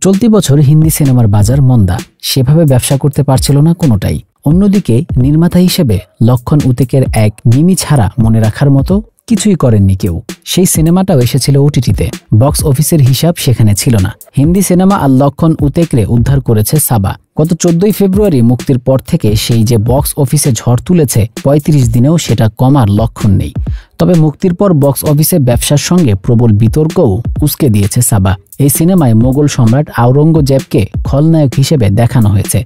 চলতি বছর হিন্দি সিনেমার বাজার মন্দা, সেভাবে ব্যবসা করতে পারছিল না কোনোটাই। অন্যদিকে নির্মাতা হিসেবে লক্ষণ উতেকের এক মিমি ছাড়া মনে রাখার মতো কিছুই করেননি কেউ। সেই সিনেমাটাও এসেছিল ওটিটিতে, বক্স অফিসের হিসাব সেখানে ছিল না। হিন্দি সিনেমা আর লক্ষণ উতেকরে উদ্ধার করেছে সাবা। গত 14ই ফেব্রুয়ারি মুক্তির পর থেকে সেই যে বক্স অফিসে ঝড় তুলেছে, 35 দিনেও সেটা কমার লক্ষণ নেই। তবে মুক্তির পর বক্স অফিসে ব্যবসার সঙ্গে প্রবল বিতর্কও উস্কে দিয়েছে সাবা। এই সিনেমায় মোগল সম্রাট আওরঙ্গজেবকে খলনায়ক হিসেবে দেখানো হয়েছে,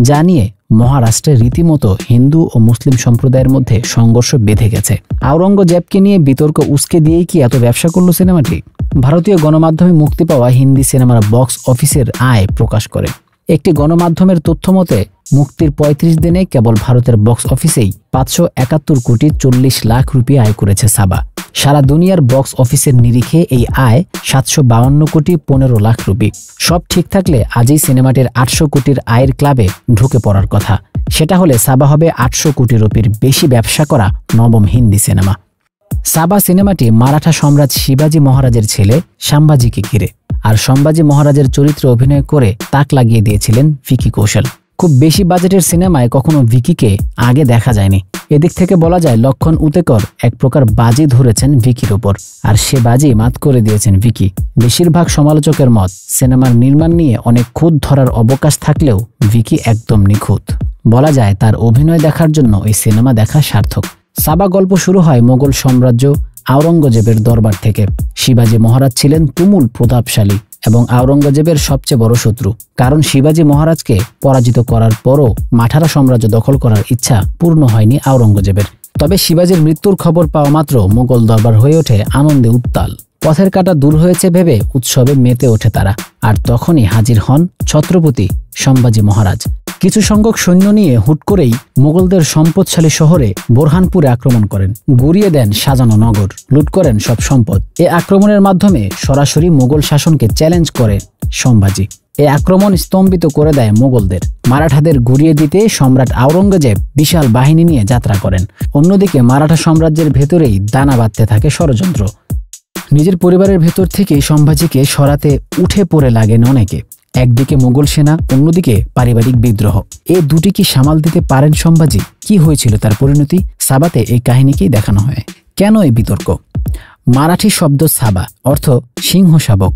যা নিয়ে মহারাষ্ট্রে রীতিমতো হিন্দু ও মুসলিম সম্প্রদায়ের মধ্যে সংঘর্ষ বেঁধে গেছে। আওরঙ্গজেবকে নিয়ে বিতর্ক উস্কে দিয়েই কি এত ব্যবসা করল সিনেমাটি? ভারতীয় গণমাধ্যমে মুক্তি পাওয়া হিন্দি সিনেমার বক্স অফিসের আয় প্রকাশ করে। একটি গণমাধ্যমের তথ্য মতে মুক্তির 35 দিনে কেবল ভারতের বক্স অফিসেই 571 কোটি 40 লাখ রুপি আয় করেছে সাবা। সারা দুনিয়ার বক্স অফিসের নিরিখে এই আয় 752 কোটি 15 লাখ রুপি। সব ঠিক থাকলে আজই সিনেমাটির 800 কোটির আয়ের ক্লাবে ঢুকে পড়ার কথা। সেটা হলে সাবা হবে 800 কোটি রুপির বেশি ব্যবসা করা নবম হিন্দি সিনেমা। সাবা সিনেমাটি মারাঠা সম্রাট শিবাজি মহারাজের ছেলে সাম্ভাজিকে ঘিরে, আর সম্ভাজি মহারাজের চরিত্রে অভিনয় করে তাক লাগিয়ে দিয়েছিলেন ভিকি কৌশল। খুব বেশি বাজেটের সিনেমায় কখনো ভিকিকে আগে দেখা যায়নি। এদিক থেকে বলা যায় লক্ষণ উতেকর এক প্রকার বাজি ধরেছেন ভিকির ওপর, আর সে বাজি মাত করে দিয়েছেন ভিকি। বেশিরভাগ সমালোচকের মত, সিনেমার নির্মাণ নিয়ে অনেক খুঁত ধরার অবকাশ থাকলেও ভিকি একদম নিখুঁত। বলা যায় তার অভিনয় দেখার জন্য এই সিনেমা দেখা সার্থক। সাবা গল্প শুরু হয় মোগল সাম্রাজ্য আওরঙ্গজেবের দরবার থেকে। শিবাজি মহারাজ ছিলেন তুমুল প্রতাপশালী এবং আওরঙ্গজেবের সবচেয়ে বড় শত্রু। কারণ শিবাজি মহারাজকে পরাজিত করার পরও মাঠারা সাম্রাজ্য দখল করার ইচ্ছা পূর্ণ হয়নি আওরঙ্গজেবের। তবে শিবাজির মৃত্যুর খবর পাওয়া মাত্র মোগল দরবার হয়ে ওঠে আনন্দে উত্তাল। পথের কাঁটা দূর হয়েছে ভেবে উৎসবে মেতে ওঠে তারা। আর তখনই হাজির হন ছত্রপতি সম্ভাজি মহারাজ। কিছু সংখ্যক সৈন্য নিয়ে হুট করেই মোগলদের সম্পদশালী শহরে বোরহানপুরে আক্রমণ করেন, গুড়িয়ে দেন সাজানো নগর, লুট করেন সব সম্পদ। এ আক্রমণের মাধ্যমে সরাসরি মোগল শাসনকে চ্যালেঞ্জ করে সম্ভাজি। এ আক্রমণ স্তম্ভিত করে দেয় মোগলদের। মারাঠাদের গুড়িয়ে দিতে সম্রাট আওরঙ্গজেব বিশাল বাহিনী নিয়ে যাত্রা করেন। অন্যদিকে মারাঠা সাম্রাজ্যের ভেতরেই দানা বাঁধতে থাকে ষড়যন্ত্র। নিজের পরিবারের ভেতর থেকে সম্ভাজিকে সরাতে উঠে পড়ে লাগেন অনেকে। একদিকে মোগল সেনা, অন্যদিকে পারিবারিক বিদ্রোহ। এ দুটি কি সামাল দিতে পারেন সম্ভাজি? কি হয়েছিল তার পরিণতি? সাবাতে এই কাহিনীকেই দেখানো হয়। কেন এই বিতর্ক? মারাঠি শব্দ সাবা, অর্থ সিংহ শাবক।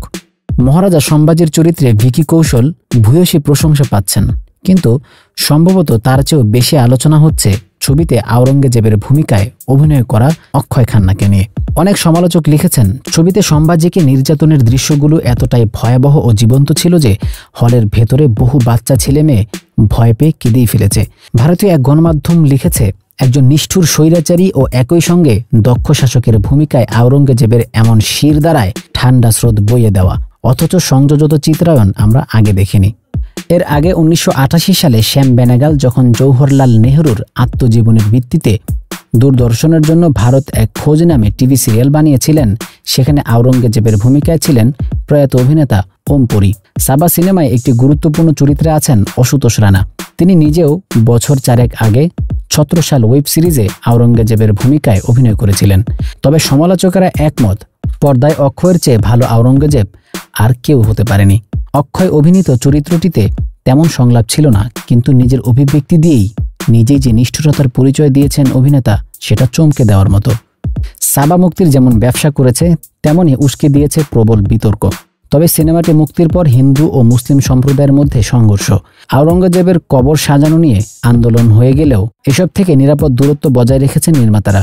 মহারাজা সম্ভাজির চরিত্রে ভিকি কৌশল ভূয়সী প্রশংসা পাচ্ছেন, কিন্তু সম্ভবত তার চেয়েও বেশি আলোচনা হচ্ছে ছবিতে আওরঙ্গজেবের ভূমিকায় অভিনয় করা অক্ষয় খান্নাকে নিয়ে। অনেক সমালোচক লিখেছেন, ছবিতে সম্ভাজিকে নির্যাতনের দৃশ্যগুলো এতটাই ভয়াবহ ও জীবন্ত ছিল যে হলের ভেতরে বহু বাচ্চা ছেলে মেয়ে ভয় পেয়ে কেঁদেই ফেলেছে। ভারতীয় এক গণমাধ্যম লিখেছে, একজন নিষ্ঠুর স্বৈরাচারী ও একই সঙ্গে দক্ষ শাসকের ভূমিকায় আওরঙ্গজেবের এমন শির দ্বারায় ঠান্ডা স্রোত বইয়ে দেওয়া, অথচ সংযোজিত চিত্রায়ন আমরা আগে দেখিনি। এর আগে 1988 সালে শ্যাম বেনেগাল যখন জওহরলাল নেহরুর আত্মজীবনীর ভিত্তিতে দূরদর্শনের জন্য ভারত এক খোঁজ নামে টিভি সিরিয়াল বানিয়েছিলেন, সেখানে আওরঙ্গজেবের ভূমিকায় ছিলেন প্রয়াত অভিনেতা ওম পুরী। সাবা সিনেমায় একটি গুরুত্বপূর্ণ চরিত্রে আছেন অশুতোষ রানা। তিনি নিজেও বছর 4 আগে ছত্রসাল ওয়েব সিরিজে আওরঙ্গজেবের ভূমিকায় অভিনয় করেছিলেন। তবে সমালোচকেরা একমত, পর্দায় অক্ষয়ের চেয়ে ভালো আওরঙ্গজেব আর কেউ হতে পারেনি। অক্ষয় অভিনীত চরিত্রটিতে তেমন সংলাপ ছিল না, কিন্তু নিজের অভিব্যক্তি দিয়েই নিজেই যে নিষ্ঠুরতার পরিচয় দিয়েছেন অভিনেতা, সেটা চমকে দেওয়ার মতো। সাবা মুক্তির যেমন ব্যবসা করেছে, তেমনই উস্কে দিয়েছে প্রবল বিতর্ক। তবে সিনেমাটি মুক্তির পর হিন্দু ও মুসলিম সম্প্রদায়ের মধ্যে সংঘর্ষ, আওরঙ্গজেবের কবর সাজানো নিয়ে আন্দোলন হয়ে গেলেও এসব থেকে নিরাপদ দূরত্ব বজায় রেখেছেন নির্মাতারা।